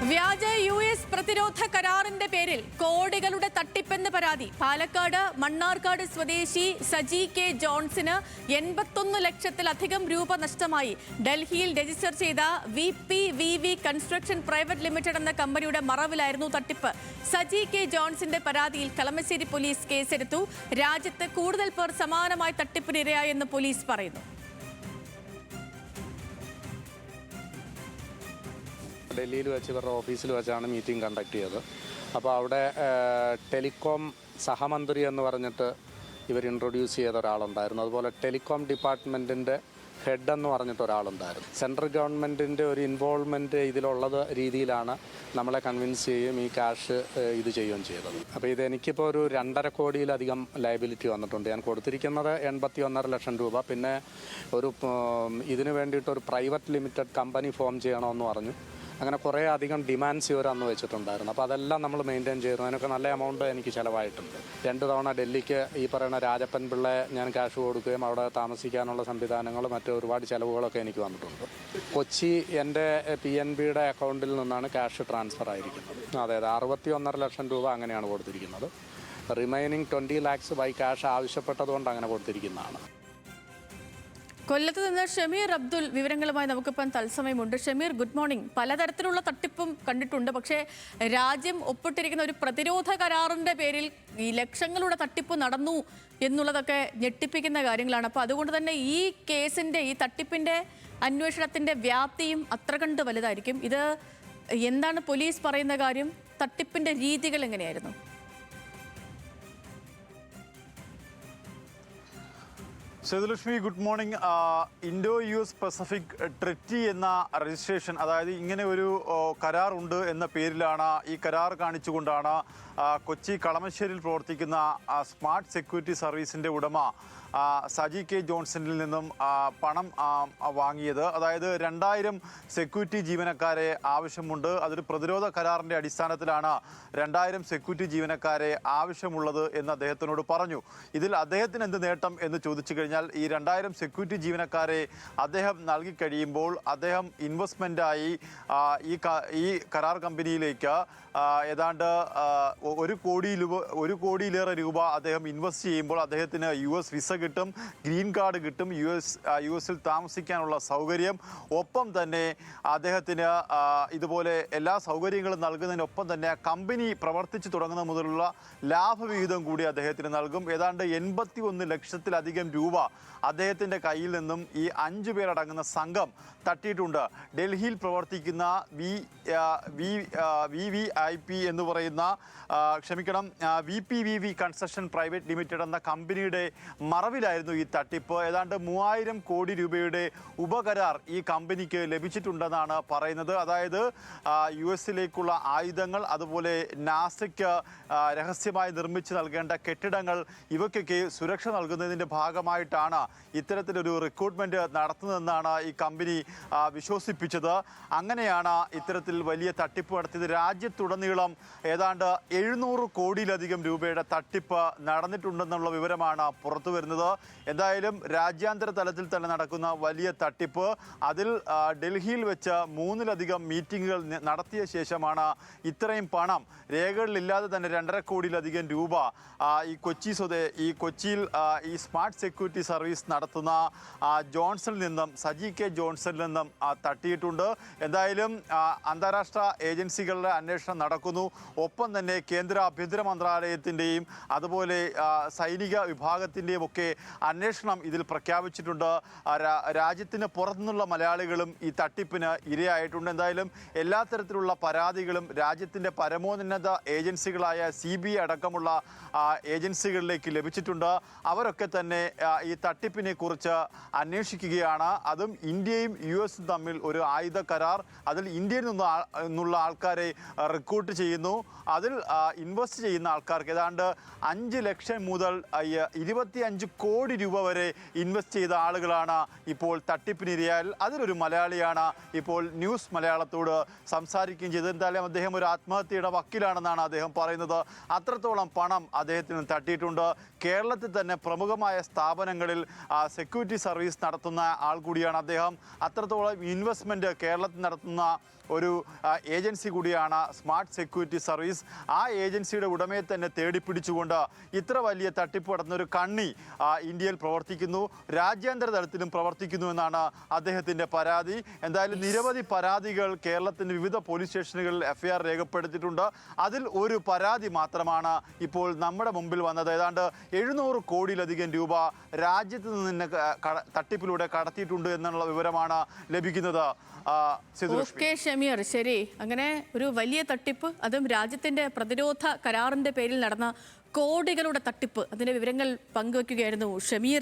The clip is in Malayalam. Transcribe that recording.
വ്യാജ US പ്രതിരോധ കരാറിന്റെ പേരിൽ കോടികളുടെ തട്ടിപ്പെന്ന് പരാതി. പാലക്കാട് മണ്ണാർക്കാട് സ്വദേശി സജി കെ ജോൺസിന് 81 ലക്ഷത്തിലധികം രൂപ നഷ്ടമായി. ഡൽഹിയിൽ രജിസ്റ്റർ ചെയ്ത VPVV കൺസ്ട്രക്ഷൻ പ്രൈവറ്റ് ലിമിറ്റഡ് എന്ന കമ്പനിയുടെ മറവിലായിരുന്നു തട്ടിപ്പ്. സജി കെ ജോൺസിന്റെ പരാതിയിൽ കളമശ്ശേരി പോലീസ് കേസെടുത്തു. രാജ്യത്ത് കൂടുതൽ പേർ സമാനമായ തട്ടിപ്പിനിരയായെന്ന് പോലീസ് പറയുന്നു. ഡൽഹിയിൽ വെച്ച് ഇവരുടെ ഓഫീസിൽ വെച്ചാണ് മീറ്റിംഗ് കണ്ടക്ട് ചെയ്തത്. അപ്പോൾ അവിടെ ടെലികോം സഹമന്ത്രി എന്ന് പറഞ്ഞിട്ട് ഇവർ ഇൻട്രൊഡ്യൂസ് ചെയ്ത ഒരാളുണ്ടായിരുന്നു. അതുപോലെ ടെലികോം ഡിപ്പാർട്ട്മെൻറ്റിൻ്റെ ഹെഡ് എന്ന് പറഞ്ഞിട്ട് ഒരാളുണ്ടായിരുന്നു. സെൻട്രൽ ഗവൺമെൻറ്റിൻ്റെ ഒരു ഇൻവോൾവ്മെൻറ്റ് ഇതിലുള്ളത് രീതിയിലാണ് നമ്മളെ കൺവിൻസ് ചെയ്യുകയും ഈ ക്യാഷ് ഇത് ചെയ്യുകയും ചെയ്തത്. അപ്പോൾ ഇത് എനിക്കിപ്പോൾ ഒരു 2.5 കോടിയിലധികം ലയബിലിറ്റി വന്നിട്ടുണ്ട്. ഞാൻ കൊടുത്തിരിക്കുന്നത് 81.5 ലക്ഷം രൂപ. പിന്നെ ഒരു ഇതിന് വേണ്ടിയിട്ടൊരു പ്രൈവറ്റ് ലിമിറ്റഡ് കമ്പനി ഫോം ചെയ്യണമെന്ന് പറഞ്ഞു. അങ്ങനെ കുറേ അധികം ഡിമാൻഡ്സ് ഇവർ അന്ന് വെച്ചിട്ടുണ്ടായിരുന്നു. അപ്പോൾ അതെല്ലാം നമ്മൾ മെയിൻറ്റെയിൻ ചെയ്തു. അതിനൊക്കെ നല്ല എമൗണ്ട് എനിക്ക് ചിലവായിട്ടുണ്ട്. 2 തവണ ഡൽഹിക്ക് ഈ പറയുന്ന രാജപ്പൻ പിള്ളയെ ഞാൻ ക്യാഷ് കൊടുക്കുകയും അവിടെ താമസിക്കാനുള്ള സംവിധാനങ്ങൾ മറ്റ് ഒരുപാട് ചിലവുകളൊക്കെ എനിക്ക് വന്നിട്ടുണ്ട്. കൊച്ചി എൻ്റെ PNBയുടെ അക്കൗണ്ടിൽ നിന്നാണ് ക്യാഷ് ട്രാൻസ്ഫർ ആയിരിക്കുന്നത്. അതെ 61.5 ലക്ഷം രൂപ അങ്ങനെയാണ് കൊടുത്തിരിക്കുന്നത്. റിമൈനിങ് 20 lakhs ബൈ ക്യാഷ് ആവശ്യപ്പെട്ടതുകൊണ്ട് അങ്ങനെ കൊടുത്തിരിക്കുന്നതാണ്. കൊല്ലത്ത് നിന്ന് ഷമീർ അബ്ദുൽ വിവരങ്ങളുമായി നമുക്കിപ്പം തത്സമയമുണ്ട്. Shameer, good morning. പലതരത്തിലുള്ള തട്ടിപ്പും കണ്ടിട്ടുണ്ട്. പക്ഷേ രാജ്യം ഒപ്പിട്ടിരിക്കുന്ന ഒരു പ്രതിരോധ കരാറിന്റെ പേരിൽ ഈ ലക്ഷങ്ങളുടെ തട്ടിപ്പ് നടന്നു എന്നുള്ളതൊക്കെ ഞെട്ടിപ്പിക്കുന്ന കാര്യങ്ങളാണ്. അപ്പോൾ അതുകൊണ്ട് തന്നെ ഈ കേസിന്റെ ഈ തട്ടിപ്പിന്റെ അന്വേഷണത്തിന്റെ വ്യാപ്തിയും അത്ര കണ്ട് വലുതായിരിക്കും. ഇത് എന്താണ് പോലീസ് പറയുന്ന കാര്യം? തട്ടിപ്പിന്റെ രീതികൾ എങ്ങനെയായിരുന്നു? Sethulakshmi, good morning. Indo US Pacific treaty എന്ന രജിസ്ട്രേഷൻ, അതായത് ഇങ്ങനെ ഒരു കരാറുണ്ട് എന്ന പേരിലാണ്, ഈ കരാർ കാണിച്ചുകൊണ്ടാണ് കൊച്ചി കളമശ്ശേരിയിൽ പ്രവർത്തിക്കുന്ന സ്മാർട്ട് സെക്യൂരിറ്റി സർവീസിൻ്റെ ഉടമ സജി കെ ജോൺസണിൽ നിന്നും പണം വാങ്ങിയത്. അതായത് 2000 സെക്യൂരിറ്റി ജീവനക്കാരെ ആവശ്യമുണ്ട്. അതൊരു പ്രതിരോധ കരാറിൻ്റെ അടിസ്ഥാനത്തിലാണ് 2000 സെക്യൂരിറ്റി ജീവനക്കാരെ ആവശ്യമുള്ളത് എന്ന് അദ്ദേഹത്തിനോട് പറഞ്ഞു. ഇതിൽ അദ്ദേഹത്തിന് എന്ത് നേട്ടം എന്ന് ചോദിച്ചു കഴിഞ്ഞാൽ, ഈ 2000 സെക്യൂരിറ്റി ജീവനക്കാരെ അദ്ദേഹം നൽകി കഴിയുമ്പോൾ അദ്ദേഹം ഇൻവെസ്റ്റ്മെൻറ്റായി ഈ കരാർ കമ്പനിയിലേക്ക് ഏതാണ്ട് 1 കോടിയിലേറെ രൂപ അദ്ദേഹം ഇൻവെസ്റ്റ് ചെയ്യുമ്പോൾ അദ്ദേഹത്തിന് US വിസ കിട്ടും, ഗ്രീൻ കാർഡ് കിട്ടും, US-ൽ താമസിക്കാനുള്ള സൗകര്യം, ഒപ്പം തന്നെ അദ്ദേഹത്തിന് ഇതുപോലെ എല്ലാ സൗകര്യങ്ങളും നൽകുന്നതിനൊപ്പം തന്നെ കമ്പനി പ്രവർത്തിച്ചു തുടങ്ങുന്ന മുതലുള്ള ലാഭവിഹിതം കൂടി അദ്ദേഹത്തിന് നൽകും. ഏതാണ്ട് 81 ലക്ഷത്തിലധികം രൂപ അദ്ദേഹത്തിൻ്റെ കയ്യിൽ നിന്നും ഈ 5 പേരടങ്ങുന്ന സംഘം തട്ടിയിട്ടുണ്ട്. ഡൽഹിയിൽ പ്രവർത്തിക്കുന്ന VVIP എന്ന് പറയുന്ന VPVV കൺസ്ട്രക്ഷൻ പ്രൈവറ്റ് ലിമിറ്റഡ് എന്ന കമ്പനിയുടെ മറവിലായിരുന്നു ഈ തട്ടിപ്പ്. ഏതാണ്ട് 3000 കോടി രൂപയുടെ ഉപകരാർ ഈ കമ്പനിക്ക് ലഭിച്ചിട്ടുണ്ടെന്നാണ് പറയുന്നത്. അതായത് US-ലേക്കുള്ള ആയുധങ്ങൾ, അതുപോലെ നാസയ്ക്ക് രഹസ്യമായി നിർമ്മിച്ച് നൽകേണ്ട കെട്ടിടങ്ങൾ, ഇവയ്ക്കൊക്കെ സുരക്ഷ നൽകുന്നതിൻ്റെ ഭാഗമായിട്ടാണ് ഇത്തരത്തിലൊരു റിക്രൂട്ട്മെൻറ്റ് നടത്തുന്നതെന്നാണ് ഈ കമ്പനി വിശ്വസിപ്പിച്ചത്. അങ്ങനെയാണ് ഇത്തരത്തിൽ വലിയ തട്ടിപ്പ് നടത്തിയത്. രാജ്യത്തുടനീളം ഏതാണ്ട് 700 കോടിയിലധികം രൂപയുടെ തട്ടിപ്പ് നടന്നിട്ടുണ്ടെന്നുള്ള വിവരമാണ് പുറത്തു വരുന്നത്. എന്തായാലും രാജ്യാന്തര തലത്തിൽ തന്നെ നടക്കുന്ന വലിയ തട്ടിപ്പ്. അതിൽ ഡൽഹിയിൽ വെച്ച് 3ലധികം മീറ്റിങ്ങുകൾ നടത്തിയ ശേഷമാണ് ഇത്രയും പണം രേഖകളിലില്ലാതെ തന്നെ 2.5 കോടിയിലധികം രൂപ ഈ കൊച്ചിയിൽ ഈ സ്മാർട്ട് സെക്യൂരിറ്റി സർവീസ് നടത്തുന്ന ജോൺസണിൽ നിന്നും, സജി കെ ജോൺസണിൽ നിന്നും തട്ടിയിട്ടുണ്ട്. എന്തായാലും അന്താരാഷ്ട്ര ഏജൻസികളുടെ അന്വേഷണം നടക്കുന്നു. ഒപ്പം തന്നെ കേന്ദ്ര ആഭ്യന്തര മന്ത്രാലയത്തിൻ്റെയും അതുപോലെ സൈനിക വിഭാഗത്തിൻ്റെയും ഒക്കെ അന്വേഷണം ഇതിൽ പ്രഖ്യാപിച്ചിട്ടുണ്ട്. രാജ്യത്തിന് പുറത്തുനിന്നുള്ള മലയാളികളും ഈ തട്ടിപ്പിന് ഇരയായിട്ടുണ്ട്. എന്തായാലും എല്ലാ തരത്തിലുള്ള പരാതികളും രാജ്യത്തിൻ്റെ പരമോന്നത ഏജൻസികളായ CBI അടക്കമുള്ള ഏജൻസികളിലേക്ക് ലഭിച്ചിട്ടുണ്ട്. അവരൊക്കെ തന്നെ ഈ തട്ടിപ്പിനെ കുറിച്ച് അന്വേഷിക്കുകയാണ്. അതും ഇന്ത്യയും US-ഉം തമ്മിൽ ഒരു ആയുധ കരാർ, അതിൽ ഇന്ത്യയിൽ നിന്നുള്ള ആൾക്കാരെ റിക്രൂട്ട് ചെയ്യുന്നു. അതിൽ ഇൻവെസ്റ്റ് ചെയ്യുന്ന ആൾക്കാർക്ക് ഏതാണ്ട് 5 ലക്ഷം മുതൽ 25 കോടി രൂപ വരെ ഇൻവെസ്റ്റ് ചെയ്ത ആളുകളാണ് ഇപ്പോൾ തട്ടിപ്പിനിരയാൽ. അതിലൊരു മലയാളിയാണ് ഇപ്പോൾ ന്യൂസ് മലയാളത്തോട് സംസാരിക്കുകയും ചെയ്തത്. എന്തായാലും അദ്ദേഹം ഒരു ആത്മഹത്യയുടെ വക്കിലാണെന്നാണ് അദ്ദേഹം പറയുന്നത്. അത്രത്തോളം പണം അദ്ദേഹത്തിന് തട്ടിയിട്ടുണ്ട്. കേരളത്തിൽ തന്നെ പ്രമുഖമായ സ്ഥാപനങ്ങളിൽ സെക്യൂരിറ്റി സർവീസ് നടത്തുന്ന ആൾ കൂടിയാണ് അദ്ദേഹം. അത്രത്തോളം ഇൻവെസ്റ്റ്മെൻറ്റ് കേരളത്തിൽ നടത്തുന്ന ഒരു ഏജൻസി കൂടിയാണ് സ്മാർട്ട് സെക്യൂരിറ്റി സർവീസ്. ആ ഏജൻസിയുടെ ഉടമയെ തന്നെ തേടിപ്പിടിച്ചുകൊണ്ട് ഇത്ര വലിയ തട്ടിപ്പ് നടത്തുന്നൊരു കണ്ണി ഇന്ത്യയിൽ പ്രവർത്തിക്കുന്നു, രാജ്യാന്തര തലത്തിലും പ്രവർത്തിക്കുന്നു എന്നാണ് അദ്ദേഹത്തിൻ്റെ പരാതി. എന്തായാലും നിരവധി പരാതികൾ കേരളത്തിൻ്റെ വിവിധ പോലീസ് സ്റ്റേഷനുകളിൽ FIR രേഖപ്പെടുത്തിയിട്ടുണ്ട്. അതിൽ ഒരു പരാതി മാത്രമാണ് ഇപ്പോൾ നമ്മുടെ മുമ്പിൽ വന്നത്. ഏതാണ്ട് 700 കോടിയിലധികം രൂപ രാജ്യത്ത് നിന്ന് തട്ടിപ്പിലൂടെ കടത്തിയിട്ടുണ്ട് എന്നുള്ള വിവരമാണ് ലഭിക്കുന്നത്. ഓക്കെ ഷമീർ, ശരി. അങ്ങനെ ഒരു വലിയ തട്ടിപ്പ്, അതും രാജ്യത്തിന്റെ പ്രതിരോധ കരാറിന്റെ പേരിൽ നടന്ന കോടികളുടെ തട്ടിപ്പ്, അതിന്റെ വിവരങ്ങൾ പങ്കുവയ്ക്കുകയായിരുന്നു ഷമീർ.